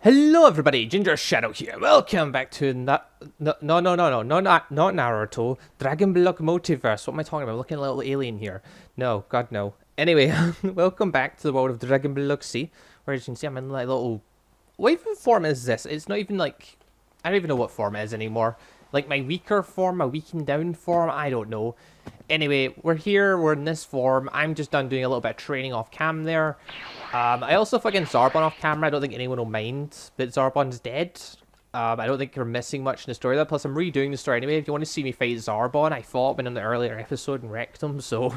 Hello everybody, Gingershadow here. Welcome back to not Naruto, DBC Multiverse. What am I talking about? I'm looking at a little alien here. No, God no. Anyway, welcome back to the world of DBC, where as you can see I'm in like little... What even form is this? It's not even like... I don't even know what form it is anymore. Like my weaker form, my weakened down form, I don't know. Anyway, we're here, we're in this form. I'm just done doing a little bit of training off cam there. I also fucking Zarbon off camera. I don't think anyone will mind, but Zarbon's dead. I don't think you're missing much in the story there. Plus, I'm redoing the story anyway. If you want to see me fight Zarbon, I fought him in the earlier episode and wrecked him, so...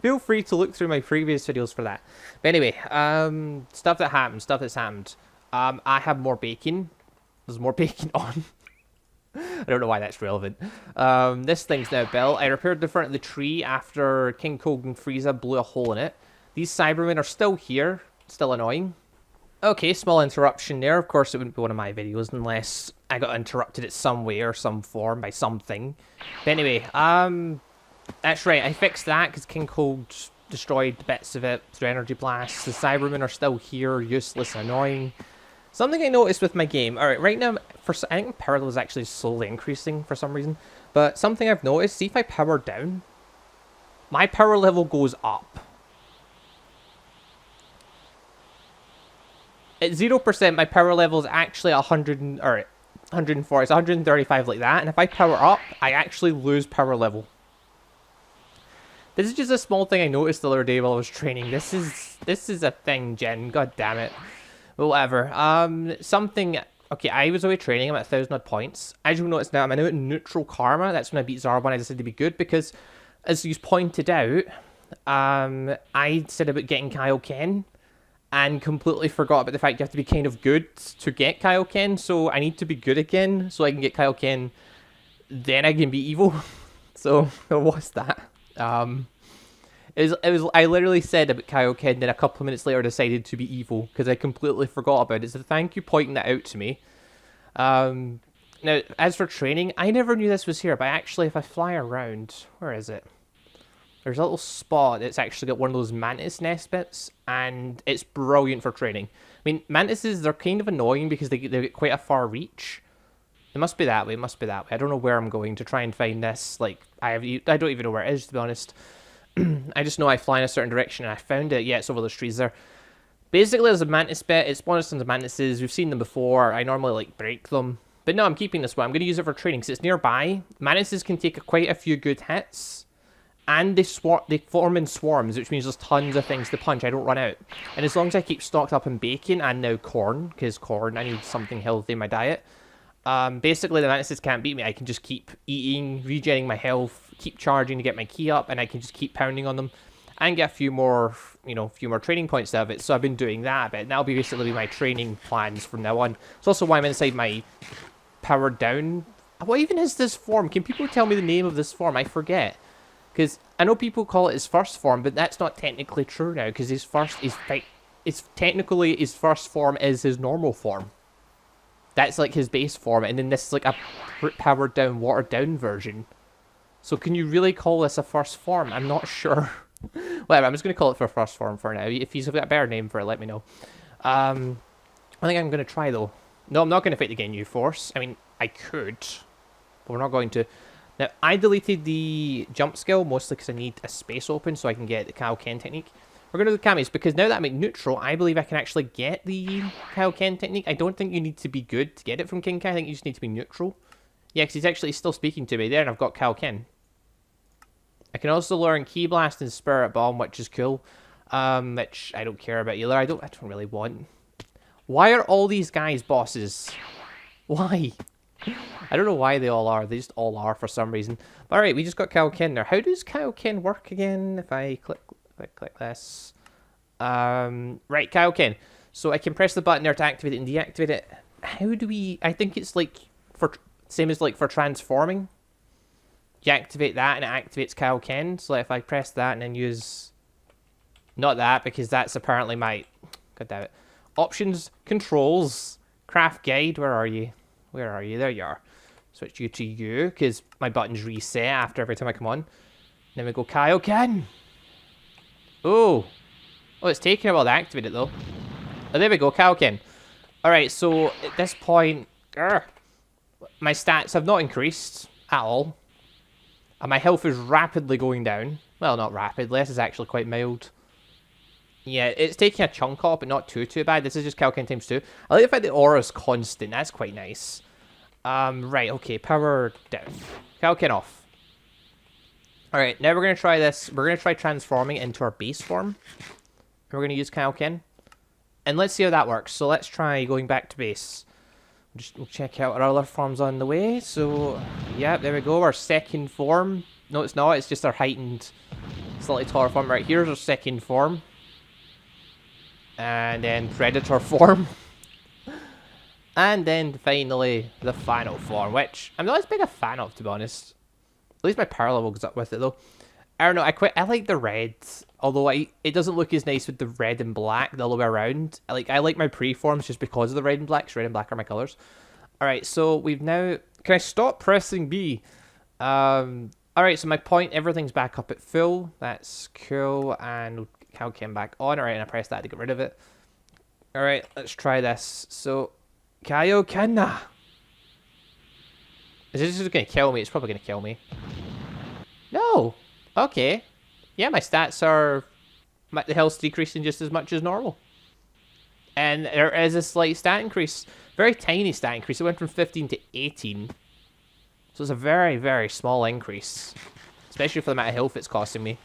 Feel free to look through my previous videos for that. But anyway, stuff that's happened. I have more bacon. There's more bacon on. I don't know why that's relevant. This thing's now built. I repaired the front of the tree after King Kogan Frieza blew a hole in it. These Cybermen are still here. Still annoying. Okay, small interruption there. Of course, it wouldn't be one of my videos unless I got interrupted at some way or some form by something. But anyway, that's right. I fixed that because King Kogan destroyed bits of it through energy blasts. The Cybermen are still here, useless and annoying. Something I noticed with my game, alright, right now, I think power level is actually slowly increasing for some reason, but something I've noticed, see if I power down, my power level goes up. At 0%, my power level is actually 140, it's 135 like that, and if I power up, I actually lose power level. This is just a small thing I noticed the other day while I was training. This is a thing, Jen, god damn it. Whatever. Okay, I was away training. I'm at 1,000 odd points. As you'll notice now, I'm now at neutral karma. That's when I beat Zarbon. I decided to be good because, as you pointed out, I said about getting Kaioken and completely forgot about the fact you have to be kind of good to get Kaioken. So I need to be good again so I can get Kaioken. Then I can be evil. So what's that? I literally said about Kaioken, then a couple of minutes later decided to be evil, because I completely forgot about it, so thank you pointing that out to me. Now, as for training, I never knew this was here, but actually, if I fly around, where is it? There's a little spot that's actually got one of those mantis nest bits, and it's brilliant for training. I mean, mantises, they're kind of annoying because they get quite a far reach. It must be that way, I don't know where I'm going to try and find this, like, I don't even know where it is, to be honest. I just know I fly in a certain direction and I found it. Yeah, it's over those trees there. Basically, there's a mantis bit. It's one of the mantises. We've seen them before. I normally, like, break them. But no, I'm keeping this one. I'm going to use it for training because it's nearby. Mantises can take quite a few good hits. And they form in swarms, which means there's tons of things to punch. I don't run out. And as long as I keep stocked up in bacon and now corn, because corn, I need something healthy in my diet. Basically, the mantises can't beat me. I can just keep eating, regenerating my health, keep charging to get my ki up, and I can just keep pounding on them and get a few more, training points out of it. So I've been doing that a bit. That'll be basically my training plans from now on. It's also why I'm inside my power down. What even is this form? Can people tell me the name of this form? I forget. Because I know people call it his first form, but that's not technically true now, because his first form is his normal form. That's like his base form, and then this is like a powered down, watered down version. So can you really call this a first form? I'm not sure. Whatever, I'm just going to call it for first form for now. If you've got a better name for it, let me know. I think I'm going to try, though. No, I'm not going to fight the Ginyu Force. I mean, I could, but we're not going to. Now, I deleted the jump skill, mostly because I need a space open so I can get the Kaioken technique. We're going to do the Kamis, because now that I'm at neutral, I believe I can actually get the Kaioken technique. I don't think you need to be good to get it from King Kai. I think you just need to be neutral. Yeah, because he's actually still speaking to me there, and I've got Kaioken. I can also learn Ki Blast and Spirit Bomb, which is cool. Which I don't care about either. I don't really want. Why are all these guys bosses? Why? I don't know why they all are. They just all are for some reason. Alright, we just got Kaioken there. How does Kaioken work again? If I click this. Right, Kaioken. So I can press the button there to activate it and deactivate it. How do we... I think it's like... Same as like for transforming. You activate that and it activates Kaioken. So if I press that and then use... Not that, because that's apparently my... God damn it. Options, controls, craft guide. Where are you? Where are you? There you are. Switch you to you, because my buttons reset after every time I come on. Then we go Kaioken. Oh, it's taking a while to activate it, though. Oh, there we go, Kaioken. Alright, so at this point, my stats have not increased at all. And my health is rapidly going down. Well, not rapidly, this is actually quite mild. Yeah, it's taking a chunk off, but not too bad. This is just Kaioken times 2. I like the fact the aura's constant, that's quite nice. Right, okay, power down. Kaioken off. Alright, now we're going to try this. We're going to try transforming into our base form. We're going to use Kaioken. And let's see how that works. So let's try going back to base. We'll check out our other forms on the way. So, yeah, there we go. Our second form. No, it's not. It's just our heightened, slightly taller form. Right, here's our second form. And then Predator form. And then finally the final form, which I'm not as big a fan of, to be honest. At least my power level goes up with it, though. I don't know, I like the red, although it doesn't look as nice with the red and black the other way around. I like my pre-forms just because of the red and black, because red and black are my colours. Alright, so we've now... Can I stop pressing B? Alright, so my point, everything's back up at full. That's cool, and Kaioken back on. Alright, and I pressed that to get rid of it. Alright, let's try this. So, Kaioken. Is this just going to kill me? It's probably going to kill me. No! Okay. Yeah, my stats are... The health's decreasing just as much as normal. And there is a slight stat increase. Very tiny stat increase. It went from 15 to 18. So it's a very, very small increase. Especially for the amount of health it's costing me.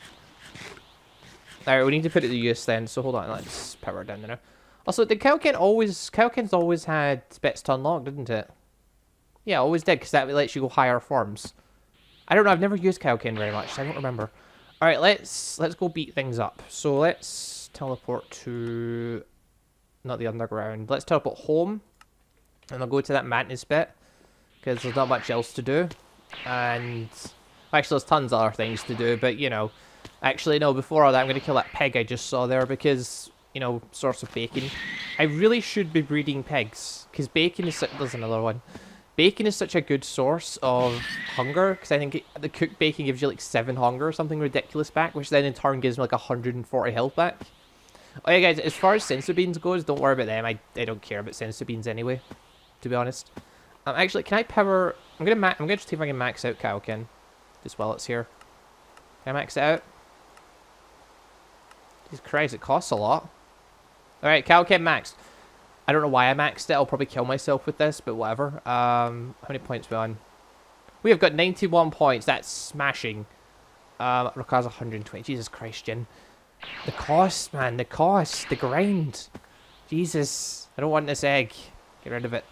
Alright, we need to put it to use then. So hold on, let's power it down now. Also, did Kaioken's always had bits to unlock, didn't it? Yeah, always did, because that lets you go higher forms. I don't know, I've never used Kaioken very much, so I don't remember. Alright, let's go beat things up. So let's teleport to... Not the underground. Let's teleport home. And I'll go to that mantis bit. Because there's not much else to do. And... Actually, there's tons of other things to do, but, you know... Actually, no, before all that, I'm going to kill that pig I just saw there, because... You know, source of bacon. I really should be breeding pigs. Because bacon is... There's another one. Bacon is such a good source of hunger, because I think the cooked bacon gives you like 7 hunger or something ridiculous back, which then in turn gives me like 140 health back. Oh yeah, guys, as far as sensu beans goes, don't worry about them. I don't care about sensu beans anyway, to be honest. Actually, can I power... I'm gonna just see if I can max out Kaioken, just while it's here. Can I max it out? Jesus Christ, it costs a lot. Alright, Kaioken maxed. I don't know why I maxed it. I'll probably kill myself with this, but whatever. How many points are we on? We have got 91 points. That's smashing. It requires 120. Jesus Christ, Jin. The cost, man. The cost. The grind. Jesus. I don't want this egg. Get rid of it.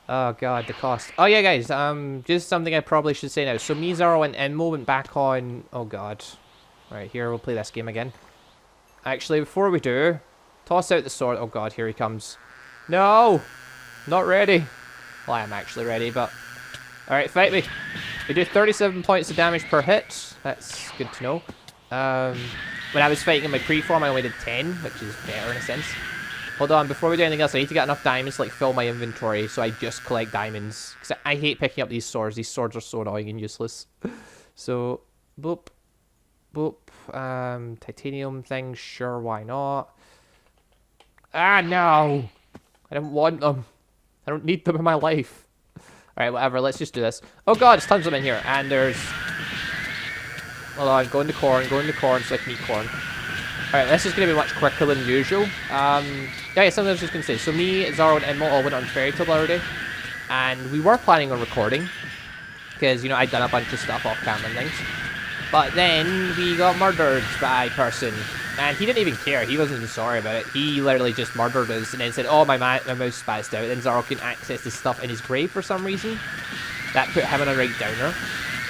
Oh, God. The cost. Oh, yeah, guys. Just something I probably should say now. So, me, Zaro, and Enmo went back on... Oh, God. Alright, here. We'll play this game again. Actually, before we do... Toss out the sword. Oh, God. Here he comes. No! Not ready. Well, I am actually ready, but... Alright, fight me. We do 37 points of damage per hit. That's good to know. When I was fighting in my pre-form, I only did 10, which is better in a sense. Hold on, before we do anything else, I need to get enough diamonds to like fill my inventory, so I just collect diamonds. Because I hate picking up these swords. These swords are so annoying and useless. So, boop. Boop. Titanium things, sure, why not? Ah, no! I don't want them. I don't need them in my life. Alright, whatever. Let's just do this. Oh god, there's tons of them in here. And there's... Hold on. Go into corn so I can eat corn. Alright, this is going to be much quicker than usual. Yeah, something I was just going to say. So me, Zaro, and Enmo all went on Fairy Tale the other day. And we were planning on recording. Because, you know, I'd done a bunch of stuff off camera and things. But then we got murdered by a person. And he didn't even care. He wasn't even sorry about it. He literally just murdered us and then said, oh, my mouse spazzed out. Then Zaro can access his stuff in his grave for some reason. That put him on a right downer.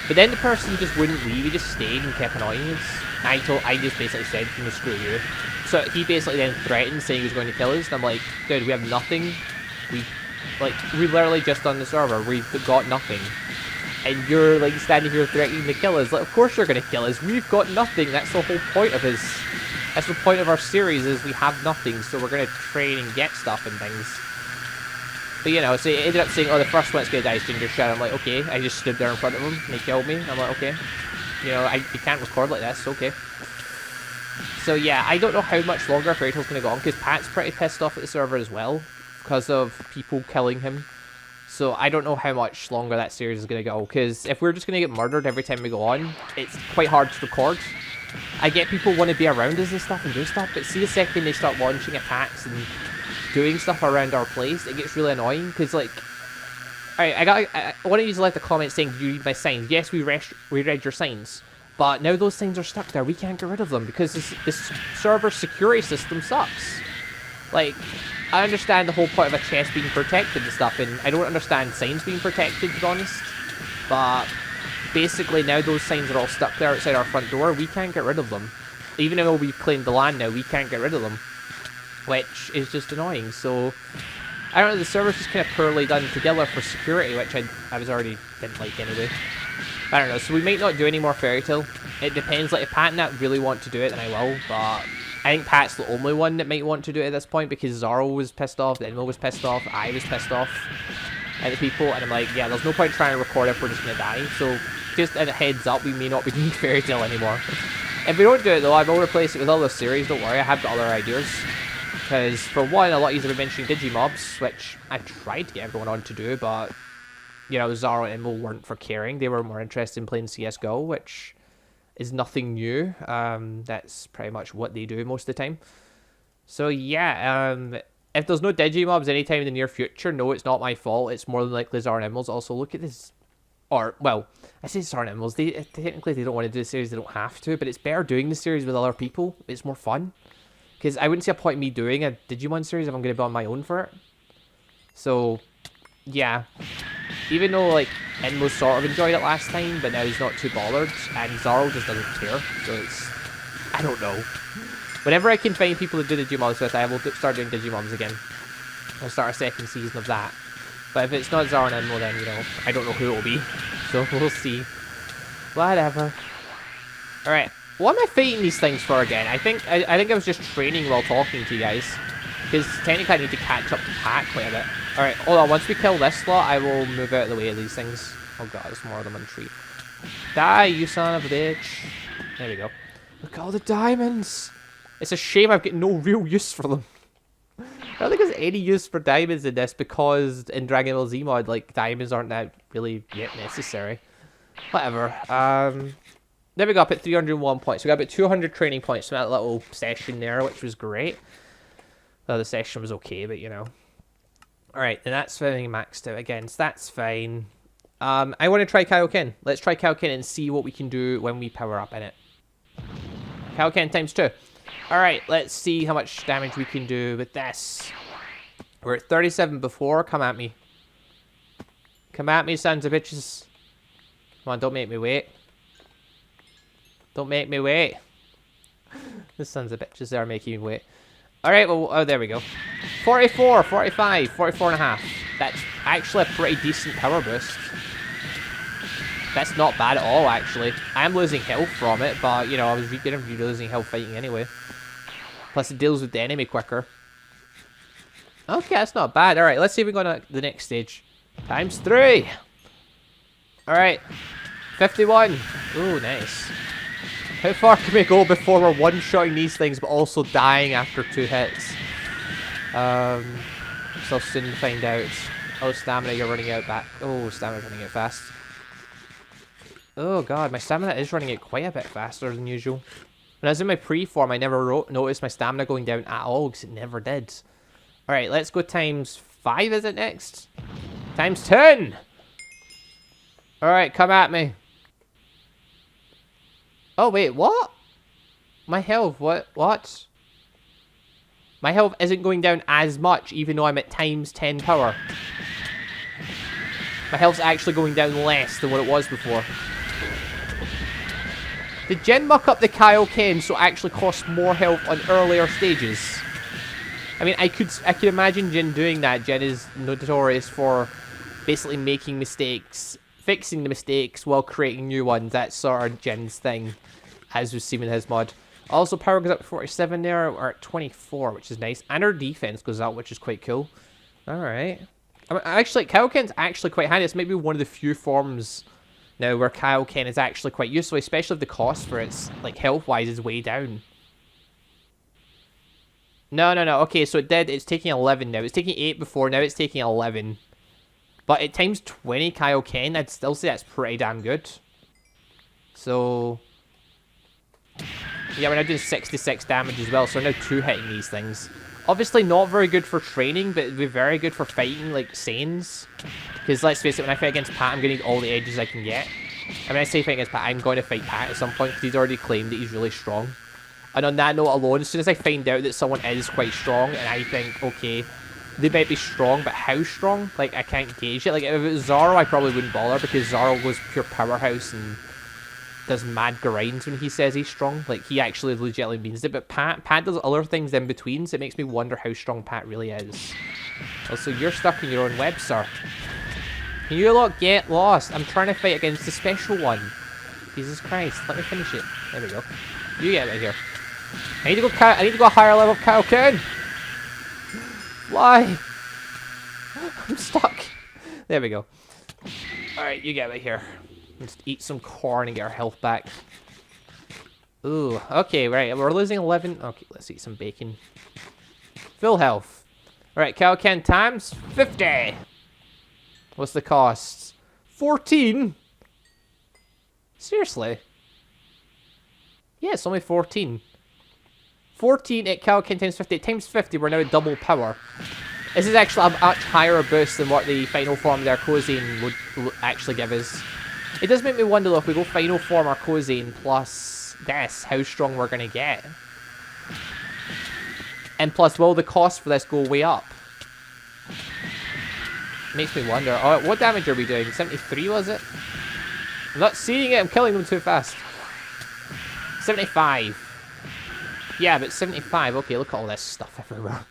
But then the person just wouldn't leave. He just stayed and kept annoying us. I just basically said, you know, screw you. So he basically then threatened, saying he was going to kill us. And I'm like, dude, we have nothing. We literally just on the server. We've got nothing. And you're, like, standing here threatening to kill us. Like, of course you're going to kill us. We've got nothing. That's the whole point of his... That's the point of our series, is we have nothing, so we're going to train and get stuff and things. But, you know, so he ended up saying, oh, the first one's going to die is Gingershadow. I'm like, okay. I just stood there in front of him, and he killed me. I'm like, okay. You know, you can't record like this, okay. So, yeah, I don't know how much longer Fairy Tale's going to go on, because Pat's pretty pissed off at the server as well. because of people killing him. So I don't know how much longer that series is going to go, because if we're just going to get murdered every time we go on, it's quite hard to record. I get people want to be around us and stuff and do stuff, but see the second they start launching attacks and doing stuff around our place, it gets really annoying, because like, alright, I want to use like the comment saying, do you read my signs? Yes, we read your signs, but now those signs are stuck there, we can't get rid of them, because this server security system sucks. Like, I understand the whole point of a chest being protected and stuff, and I don't understand signs being protected, to be honest, but basically now those signs are all stuck there outside our front door, we can't get rid of them. Even though we've claimed the land now, we can't get rid of them, which is just annoying. So I don't know, the server's just kind of poorly done together for security, which I was already didn't like anyway. I don't know, so we might not do any more Fairy Tale. It depends, like if Pat and that really want to do it, then I will, but I think Pat's the only one that might want to do it at this point, because Zaro was pissed off, Enmo was pissed off, I was pissed off at the people, and I'm like, yeah, there's no point trying to record if we're just gonna die. So just a heads up, we may not be doing Fairy Tale anymore. If we don't do it though, I will replace it with other series, don't worry, I have got other ideas. Because for one, a lot easier than mentioning Digimobs, which I tried to get everyone on to do, but you know, Zaro and Enmo weren't for caring, they were more interested in playing CSGO, which is nothing new. That's pretty much what they do most of the time. So yeah, if there's no Digimobs anytime in the near future, no, it's not my fault. It's more than likely Zara and Emeralds. Also, look at this. Or, well, I say Zara and Emeralds. Technically, they don't want to do the series. They don't have to. But it's better doing the series with other people. It's more fun. Because I wouldn't see a point in me doing a Digimon series if I'm going to be on my own for it. So, yeah. Even though, like, Enmo sort of enjoyed it last time, but now he's not too bothered. And Zaro just doesn't care. So it's... I don't know. Whenever I can find people to do the Digimons with, I will start doing Digimons again. I'll start a second season of that. But if it's not Zara and Enmo, then, you know, I don't know who it will be. So we'll see. Whatever. Alright. What am I fighting these things for again? I think I was just training while talking to you guys. Because technically I need to catch up to Pat quite a bit. Alright, hold on. Once we kill this lot, I will move out of the way of these things. Oh god, there's more of them on the tree. Die, you son of a bitch. There we go. Look at all the diamonds. It's a shame I've got no real use for them. I don't think there's any use for diamonds in this, because in Dragon Ball Z mod, like, diamonds aren't that really yet necessary. Whatever. There we go, up at 301 points. We got about 200 training points from that little session there, which was great. Well, the session was okay, but you know. Alright, and that's finally maxed out again, so that's fine. I want to try Kaioken. Let's try Kaioken and see what we can do when we power up in it. Kaioken times 2. Alright, let's see how much damage we can do with this. We're at 37 before. Come at me. Come at me, sons of bitches. Come on, don't make me wait. Don't make me wait. The sons of bitches are making me wait. Alright, well, oh, there we go. 44, 45, 44 and a half. That's actually a pretty decent power boost. That's not bad at all, actually. I am losing health from it, but, you know, I was going to be losing health fighting anyway. Plus, it deals with the enemy quicker. Okay, that's not bad. Alright, let's see if we go to the next stage. Times 3. Alright. 51. Ooh, nice. How far can we go before we're one-shotting these things, but also dying after 2 hits? So I'll soon find out. Oh, stamina, you're running out back. Oh, stamina's running out fast. Oh god, my stamina is running out quite a bit faster than usual. When I was in my pre-form, I never noticed my stamina going down at all, because it never did. Alright, let's go times 5, is it next? Times 10! Alright, come at me. Oh, wait, what? My health, what? My health isn't going down as much, even though I'm at times 10 power. My health's actually going down less than what it was before. Did Jin muck up the Kaioken so it actually costs more health on earlier stages? I mean, I could imagine Jin doing that. Jin is notorious for basically making mistakes, fixing the mistakes while creating new ones. That's sort of Jin's thing, as we've seen in his mod. Also, power goes up to 47 there. We're at 24, which is nice. And our defense goes up, which is quite cool. Alright. I mean, actually, Kaioken's actually quite handy. It's maybe one of the few forms now where Kaioken is actually quite useful, especially if the cost for its, like, health-wise is way down. No, no, no. Okay, so it's taking 11 now. It's taking 8 before, now it's taking 11. But at times 20 Kaioken, I'd still say that's pretty damn good. So... yeah, we're now doing 66 damage as well, so we're now 2-hitting these things. Obviously not very good for training, but it'd be very good for fighting, like, Saiyans. Because let's face it, when I fight against Pat, I'm going to need all the edges I can get. And when I say fight against Pat, I'm going to fight Pat at some point, because he's already claimed that he's really strong. And on that note alone, as soon as I find out that someone is quite strong, and I think, okay, they might be strong, but how strong? Like, I can't gauge it. Like, if it was Zoro, I probably wouldn't bother, because Zoro goes pure powerhouse and does mad grinds when he says he's strong. Like, he actually legitimately means it. But Pat does other things in between, so it makes me wonder how strong Pat really is. Also, you're stuck in your own web, sir. Can you lot get lost? I'm trying to fight against the special one. Jesus Christ, let me finish it. There we go. You get out of here. I need to go a higher level of Kaioken. Why? I'm stuck. There we go. Alright, you get out of here. Just eat some corn and get our health back. Ooh, okay, right. We're losing 11. Okay, let's eat some bacon. Full health. Alright, Kaioken times 50. What's the cost? 14? Seriously? Yeah, it's only 14. 14 at Kaioken times 50. Times 50, we're now at double power. This is actually a much higher boost than what the final form of the Acosian would actually give us. It does make me wonder though, if we go final form Acosian plus this, how strong we're going to get. And plus, will the cost for this go way up? Makes me wonder. Oh, what damage are we doing? 73 was it? I'm not seeing it, I'm killing them too fast. 75. Yeah, but 75. Okay, look at all this stuff everywhere.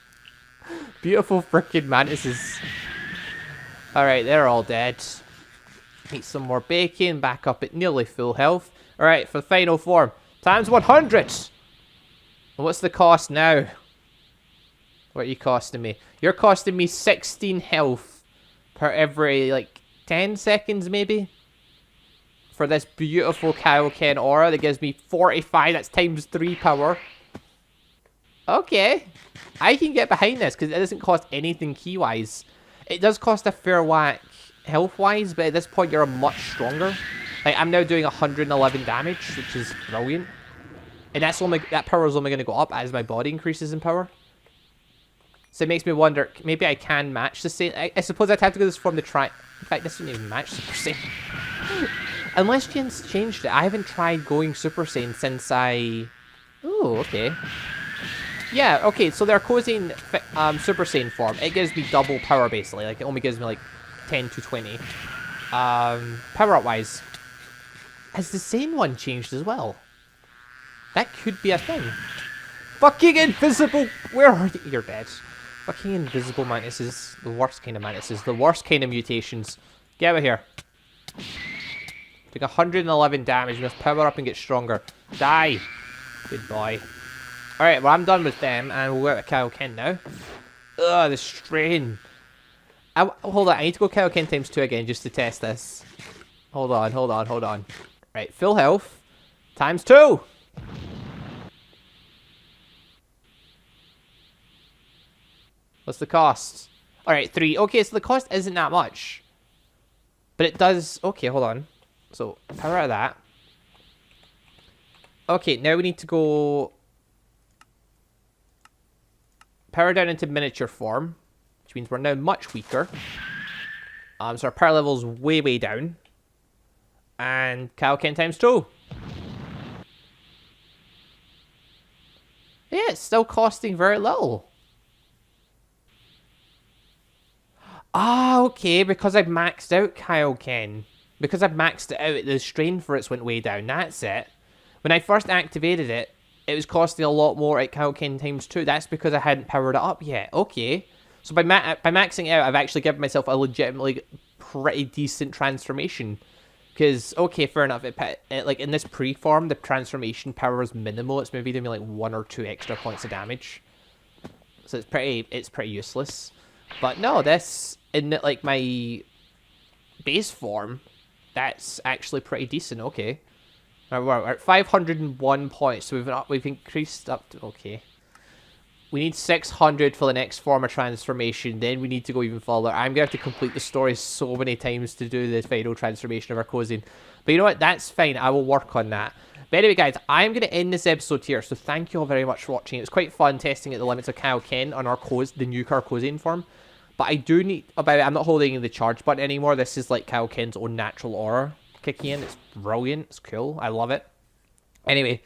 Beautiful freaking mantises. Alright, they're all dead. Eat some more bacon, back up at nearly full health. Alright, for the final form. Times 100! And what's the cost now? What are you costing me? You're costing me 16 health per every, like, 10 seconds maybe? For this beautiful Kaioken aura that gives me 45, that's times 3 power. Okay. I can get behind this, because it doesn't cost anything key-wise. It does cost a fair whack health-wise, but at this point you're much stronger. Like, I'm now doing 111 damage, which is brilliant. And that's only, that power is only going to go up as my body increases in power. So it makes me wonder, maybe I can match the same. I suppose I'd have to go this form to try. In fact, this wouldn't even match Super Saiyan. Unless Jin's changed it. I haven't tried going Super Saiyan since I... Ooh, okay. Yeah, okay, so the Acosian Super Saiyan form, it gives me double power basically. Like, it only gives me like 10 to 20. Power up wise. Has the Saiyan one changed as well? That could be a thing. Fucking invisible! Where are you? You're dead. Fucking invisible mantises. The worst kind of mantises. The worst kind of mutations. Get out of here. Doing 111 damage. We must power up and get stronger. Die! Good boy. Alright, well I'm done with them, and we'll go to Kaioken now. Ugh, the strain. Hold on, I need to go Kaioken times 2 again just to test this. Hold on, hold on, hold on. Right, full health. Times 2! What's the cost? Alright, 3. Okay, so the cost isn't that much. But it does... Okay, hold on. So, power out of that. Okay, now we need to go... Power down into miniature form. Which means we're now much weaker. So our power level's way, way down. And Kaioken times 2. Yeah, it's still costing very little. Ah, okay, because I've maxed out Kaioken. Because I've maxed it out, the strain for it went way down. That's it. When I first activated it, it was costing a lot more at Kaioken times 2. That's because I hadn't powered it up yet. Okay. So by maxing it out, I've actually given myself a legitimately pretty decent transformation. Because, okay, fair enough. Like, in this pre-form, the transformation power is minimal. It's maybe doing me like 1 or 2 extra points of damage. So it's pretty useless. But no, this, in like my base form, that's actually pretty decent. Okay. We're at 501 points, so we've increased up to... Okay. We need 600 for the next form of transformation. Then we need to go even further. I'm going to have to complete the story so many times to do the final transformation of Acosian. But you know what? That's fine. I will work on that. But anyway, guys, I'm going to end this episode here. So thank you all very much for watching. It was quite fun testing at the limits of Kaioken on the new Acosian form. But I do need... I'm not holding the charge button anymore. This is like Kaioken's own natural aura kicking in. It's brilliant. It's cool. I love it. Anyway...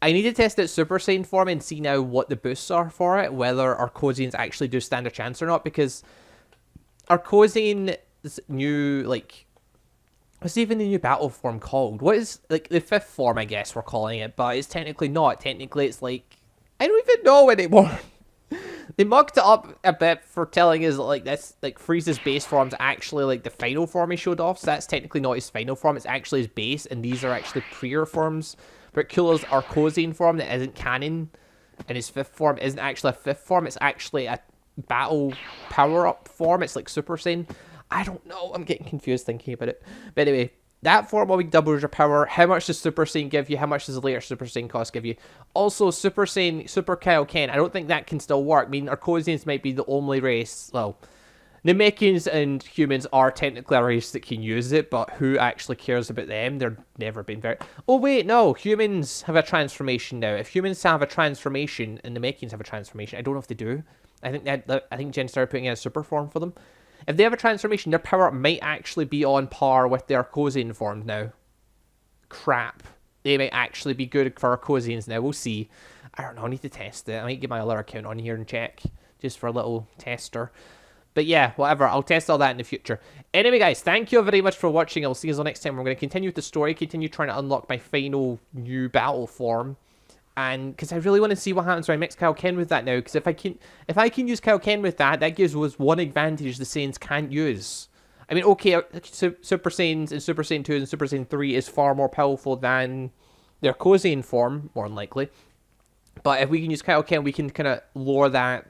I need to test out Super Saiyan form and see now what the boosts are for it, whether Arcosians actually do stand a chance or not, because Arcosian's new, like, what's even the new battle form called? What is, like, the 5th form, I guess we're calling it, but it's technically not. Technically, it's like, I don't even know anymore. They mucked it up a bit for telling us, like, this, like, Frieza's base form's actually, like, the final form he showed off, so that's technically not his final form, it's actually his base, and these are actually prior forms. But Cooler's Arcosian form that isn't canon, and his 5th form isn't actually a 5th form, it's actually a battle power-up form, it's like Super Saiyan. I don't know, I'm getting confused thinking about it. But anyway, that form will be doubles your power. How much does Super Saiyan give you? How much does the later Super Saiyan cost give you? Also, Super Saiyan, Super Kaioken, I don't think that can still work. I mean, Arcosians might be the only race, well... Namekians and humans are technically a race that can use it, but who actually cares about them? They're never been very... Oh, wait, no. Humans have a transformation now. If humans have a transformation and Namekians have a transformation, I don't know if they do. I think Jen started putting in a super form for them. If they have a transformation, their power might actually be on par with their Arcosian form now. Crap. They might actually be good for Arcosians now. We'll see. I don't know. I need to test it. I might get my other account on here and check. Just for a little tester. But yeah, whatever. I'll test all that in the future. Anyway, guys, thank you very much for watching. I'll see you all next time. We're going to continue with the story, continue trying to unlock my final new battle form. And because I really want to see what happens when I mix Kaioken with that now. Because if I can use Kaioken with that, that gives us one advantage the Saiyans can't use. I mean, okay, Super Saiyans and Super Saiyan 2 and Super Saiyan 3 is far more powerful than their Arcosian form, more than likely. But if we can use Kaioken, we can kind of lower that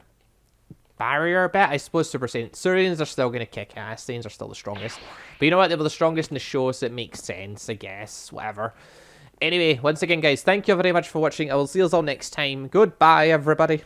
barrier a bit. I suppose Super Saiyans are still going to kick ass. Saiyans are still the strongest. But you know what? They were the strongest in the show, so it makes sense, I guess. Whatever. Anyway, once again, guys, thank you very much for watching. I will see you all next time. Goodbye, everybody.